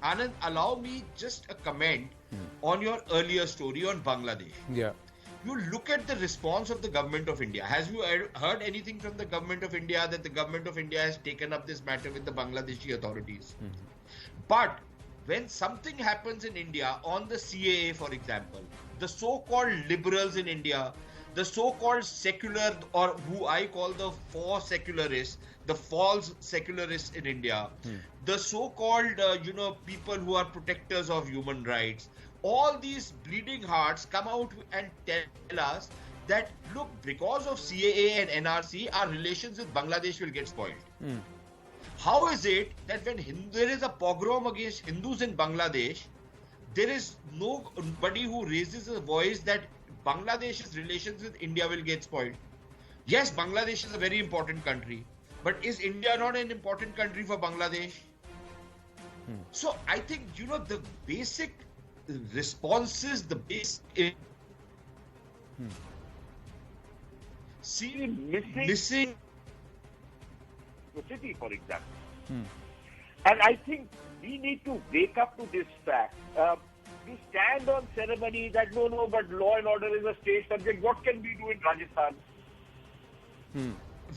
Anand, allow me just a comment on your earlier story on Bangladesh. Yeah. You look at the response of the government of India. Has you heard anything from the government of India that the government of India has taken up this matter with the Bangladeshi authorities? But when something happens in India on the CAA, for example, the so-called liberals in India, the so-called secular, or who I call the false secularists, the false secularists in India, the so-called, people who are protectors of human rights, all these bleeding hearts come out and tell us that, look, because of CAA and NRC, our relations with Bangladesh will get spoiled. How is it that when there is a pogrom against Hindus in Bangladesh, there is nobody who raises a voice that Bangladesh's relations with India will get spoiled? Yes, Bangladesh is a very important country, but is India not an important country for Bangladesh? So I think, the basic responses, the basic missing the city, for example. And I think we need to wake up to this fact. We stand on ceremony that no, but law and order is a state subject. What can we do in Rajasthan?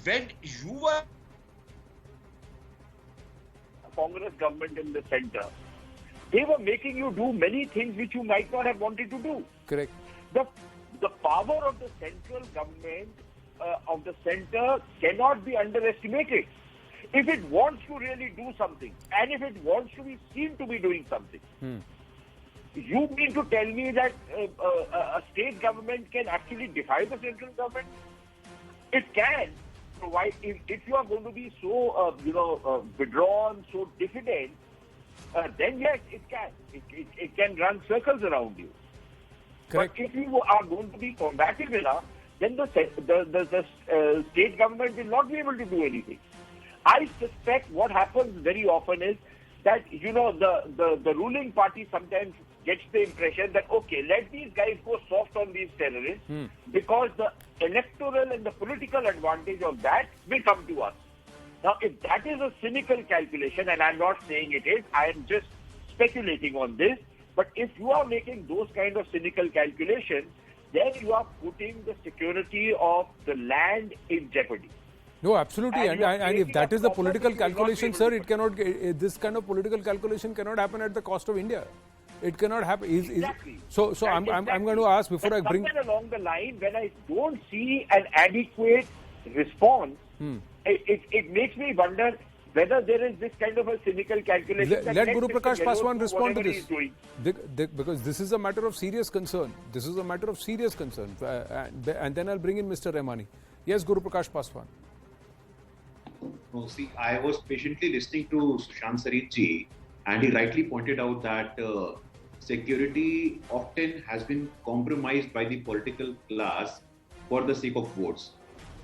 When you were Congress government in the center, they were making you do many things which you might not have wanted to do. Correct. The power of the central government of the center cannot be underestimated. If it wants to really do something, and if it wants to be seen to be doing something, you mean to tell me that a state government can actually defy the central government? It can. Provide if you are going to be so withdrawn, so diffident, then yes, it can. It can run circles around you. Correct. But if you are going to be combative enough, then the state government will not be able to do anything. I suspect what happens very often is that, the ruling party sometimes gets the impression that, okay, let these guys go soft on these terrorists because the electoral and the political advantage of that will come to us. Now, if that is a cynical calculation, and I'm not saying it is, I am just speculating on this, but if you are making those kind of cynical calculations, then you are putting the security of the land in jeopardy. No, absolutely. And if that is the political calculation, sir, it cannot. This kind of political calculation cannot happen at the cost of India. It cannot happen. Exactly. So I'm going to ask before I bring. Somewhere along the line, when I don't see an adequate response, it makes me wonder whether there is this kind of a cynical calculation. Let Guru Prakash Paswan respond to this. Because this is a matter of serious concern. This is a matter of serious concern. And then I'll bring in Mr. Rehmani. Yes, Guru Prakash Paswan. No, see, I was patiently listening to Sushant Sareen ji, and he rightly pointed out that security often has been compromised by the political class for the sake of votes.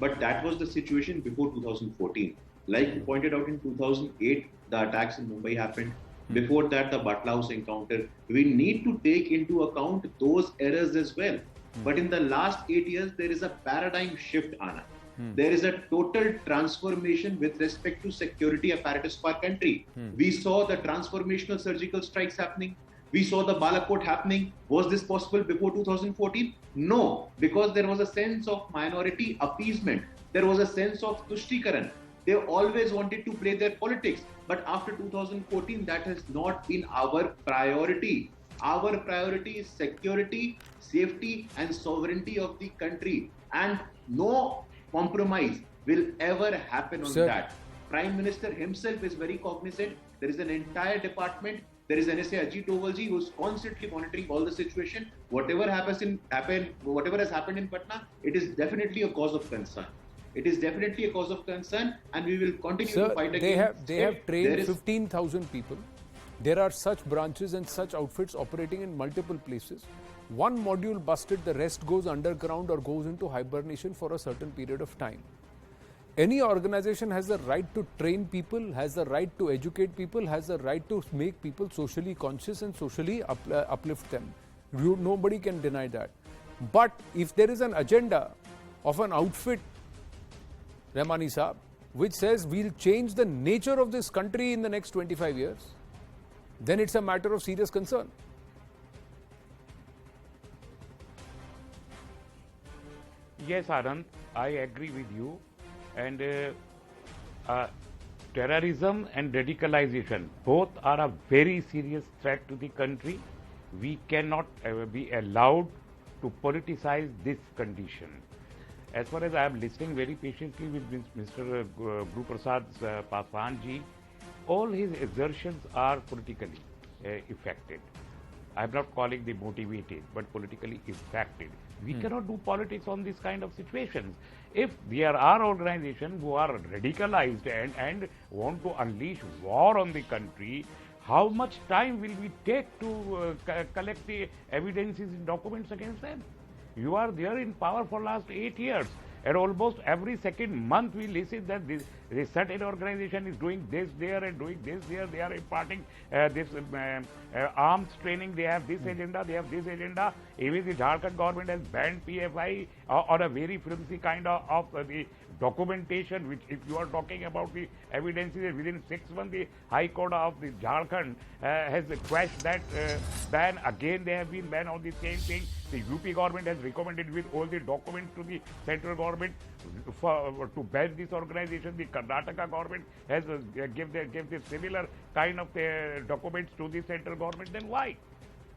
But that was the situation before 2014. Like you pointed out, in 2008, the attacks in Mumbai happened. Before that, the Batla House encounter. We need to take into account those errors as well. But in the last 8 years, there is a paradigm shift, Anna. There is a total transformation with respect to security apparatus for our country. We saw the transformational surgical strikes happening. We saw the Balakot happening. Was this possible before 2014? No, because there was a sense of minority appeasement. There was a sense of Tushtikaran. They always wanted to play their politics. But after 2014, that has not been our priority. Our priority is security, safety, and sovereignty of the country. And no compromise will ever happen on that. Prime Minister himself is very cognizant. There is an entire department. There is NSA Ajit Dovalji who is constantly monitoring all the situation. Whatever whatever has happened in Patna, it is definitely a cause of concern. It is definitely a cause of concern, and we will continue to fight against. They have trained 15,000 people. There are such branches and such outfits operating in multiple places. One module busted, the rest goes underground or goes into hibernation for a certain period of time. Any organization has the right to train people, has the right to educate people, has the right to make people socially conscious and socially uplift them. Nobody can deny that. But if there is an agenda of an outfit, Rehmani Saab, which says we'll change the nature of this country in the next 25 years, then it's a matter of serious concern. Yes, Anand, I agree with you. And terrorism and radicalization, both are a very serious threat to the country. We cannot be allowed to politicize this condition. As far as I am listening very patiently with Mr. Guru Prasad's Paswan ji, all his exertions are politically affected. I am not calling them motivated, but politically affected. We cannot do politics on this kind of situations. If there are organizations who are radicalized and want to unleash war on the country, how much time will we take to collect the evidences and documents against them? You are there in power for last 8 years, and almost every second month we listen that this certain organization is doing this there and doing this there. They are imparting this arms training. They have this agenda. They have this agenda. Even the Jharkhand government has banned PFI on a very flimsy kind of the documentation, which if you are talking about the evidences within 6 months, the High Court of the Jharkhand has quashed that ban. Again, they have been banned on the same thing. The UP government has recommended with all the documents to the central government to ban this organization. The Karnataka government has give the similar kind of documents to the central government. Then why?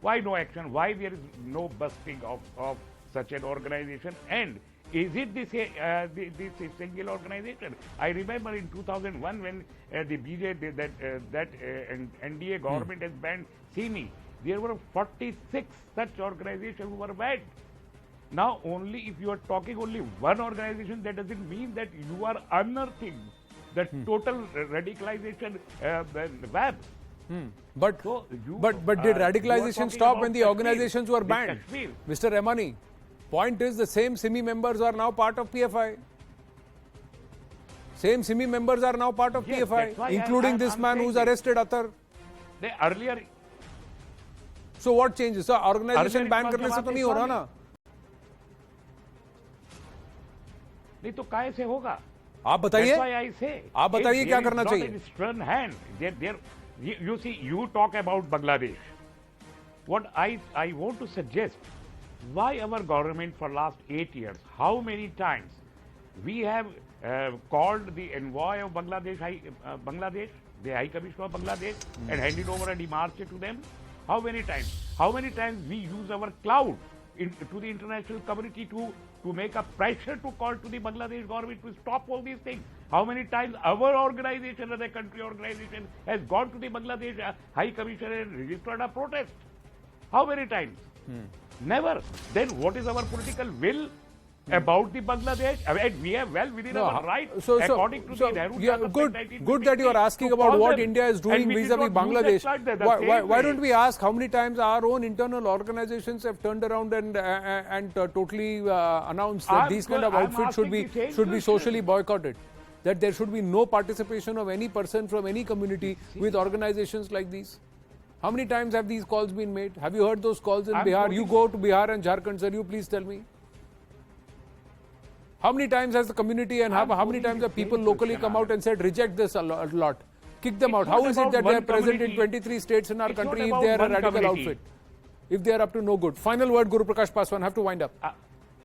Why no action? Why there is no busting of such an organization? And is it this single organization? I remember in 2001 when the BJP that NDA government has banned SIMI. There were 46 such organizations who were banned. Now, only if you are talking only one organization, that doesn't mean that you are unearthing the total radicalization web. But did radicalization stop when the organizations were banned? Mr. Rehmani, point is the same SIMI members are now part of PFI. Same SIMI members are now part of PFI, including this man who's arrested, Athar. They earlier. So what changes? So organization ban करने से तो नहीं हो रहा ना? नहीं तो काय से होगा? आप बताइए क्या करना चाहिए? Stern hand. You see, you talk about Bangladesh. What I want to suggest, why our government for last 8 years, how many times we have called the envoy of Bangladesh, the High Commissioner of Bangladesh, and handed over a demarche to them? How many times? How many times we use our cloud to the international community to make a pressure to call to the Bangladesh government to stop all these things? How many times our organization, as a country organization, has gone to the Bangladesh High Commissioner and registered a protest? How many times? Never. Then what is our political will about the Bangladesh? I mean, we have well within our right, according to the good that you are asking about what India is doing vis-a-vis Bangladesh. Why don't we ask how many times our own internal organizations have turned around and totally announced that these kind of outfits should be socially boycotted? That there should be no participation of any person from any community with organizations like these? How many times have these calls been made? Have you heard those calls in Bihar? You go to Bihar and Jharkhand, sir, you please tell me. How many times has the community and how many times have people locally come out and said reject this a lot? Kick them out. How is it that they are present in 23 states in our country if they are a radical outfit? If they are up to no good. Final word, Guru Prakash Paswan, have to wind up.